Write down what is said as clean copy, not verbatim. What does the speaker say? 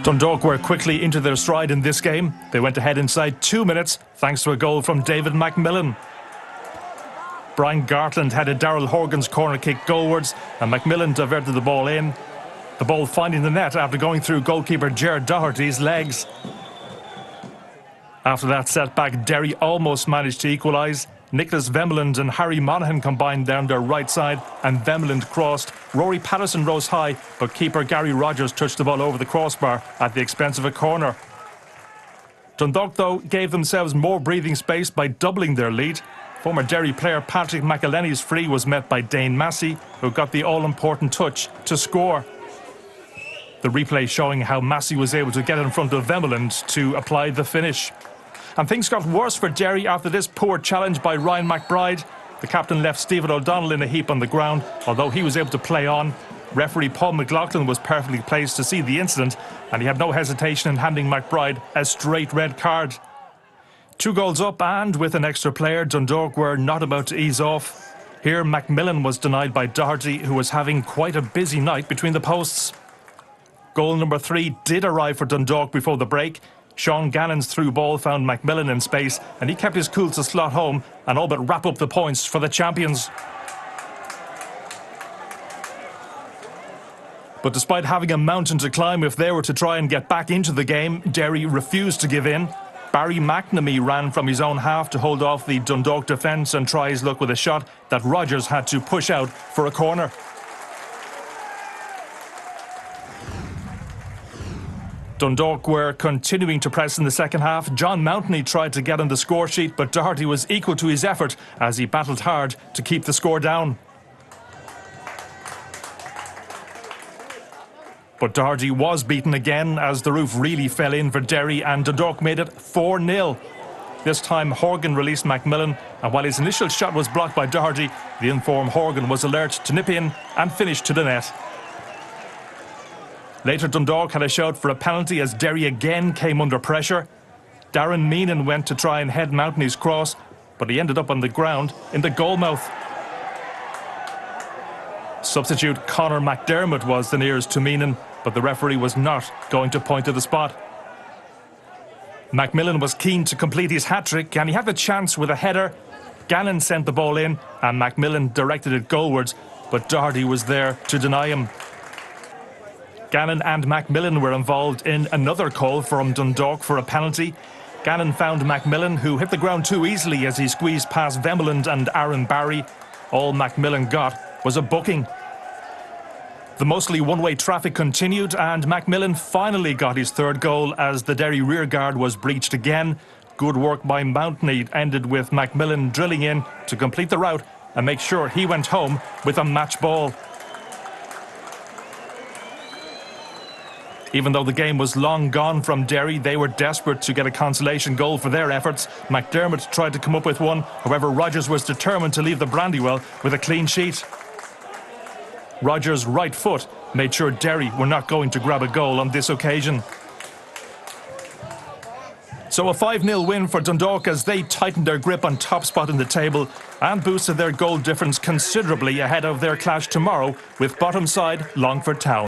Dundalk were quickly into their stride in this game. They went ahead inside 2 minutes thanks to a goal from David Macmillan. Brian Gartland headed Daryl Horgan's corner kick goalwards and Macmillan diverted the ball in. The ball finding the net after going through goalkeeper Gerard Doherty's legs. After that setback, Derry almost managed to equalise. Nicholas Vemeland and Harry Monaghan combined down their right side and Vemeland crossed. Rory Patterson rose high, but keeper Gary Rogers touched the ball over the crossbar at the expense of a corner. Dundalk, though, gave themselves more breathing space by doubling their lead. Former Derry player Patrick McElhenney's free was met by Dane Massey, who got the all-important touch to score. The replay showing how Massey was able to get in front of Vemeland to apply the finish. And things got worse for Derry after this poor challenge by Ryan McBride. The captain left Stephen O'Donnell in a heap on the ground, although he was able to play on. Referee Paul McLaughlin was perfectly placed to see the incident, and he had no hesitation in handing McBride a straight red card. 2 goals up, and with an extra player, Dundalk were not about to ease off. Here, Macmillan was denied by Doherty, who was having quite a busy night between the posts. Goal number 3 did arrive for Dundalk before the break. Sean Gannon's through ball found Macmillan in space, and he kept his cool to slot home and all but wrap up the points for the champions. But despite having a mountain to climb if they were to try and get back into the game, Derry refused to give in. Barry McNamee ran from his own half to hold off the Dundalk defence and try his luck with a shot that Rogers had to push out for a corner. Dundalk were continuing to press in the second half. John Mountney tried to get on the score sheet, but Doherty was equal to his effort as he battled hard to keep the score down. But Doherty was beaten again as the roof really fell in for Derry and Dundalk made it 4-0. This time Horgan released Macmillan, and while his initial shot was blocked by Doherty, the informed Horgan was alert to nip in and finish to the net. Later, Dundalk had a shout for a penalty as Derry again came under pressure. Darren Meenan went to try and head Mountney's cross, but he ended up on the ground in the goalmouth. Substitute Conor McDermott was the nearest to Meenan, but the referee was not going to point to the spot. Macmillan was keen to complete his hat-trick, and he had the chance with a header. Gannon sent the ball in, and Macmillan directed it goalwards, but Doherty was there to deny him. Gannon and Macmillan were involved in another call from Dundalk for a penalty. Gannon found Macmillan, who hit the ground too easily as he squeezed past Vemeland and Aaron Barry. All Macmillan got was a booking. The mostly one-way traffic continued, and Macmillan finally got his 3rd goal as the Derry rearguard was breached again. Good work by Mountney ended with Macmillan drilling in to complete the route and make sure he went home with a match ball. Even though the game was long gone from Derry, they were desperate to get a consolation goal for their efforts. McDermott tried to come up with one, however Rogers was determined to leave the Brandywell with a clean sheet. Rogers' right foot made sure Derry were not going to grab a goal on this occasion. So a 5-0 win for Dundalk as they tightened their grip on top spot in the table and boosted their goal difference considerably ahead of their clash tomorrow with bottom side Longford Town.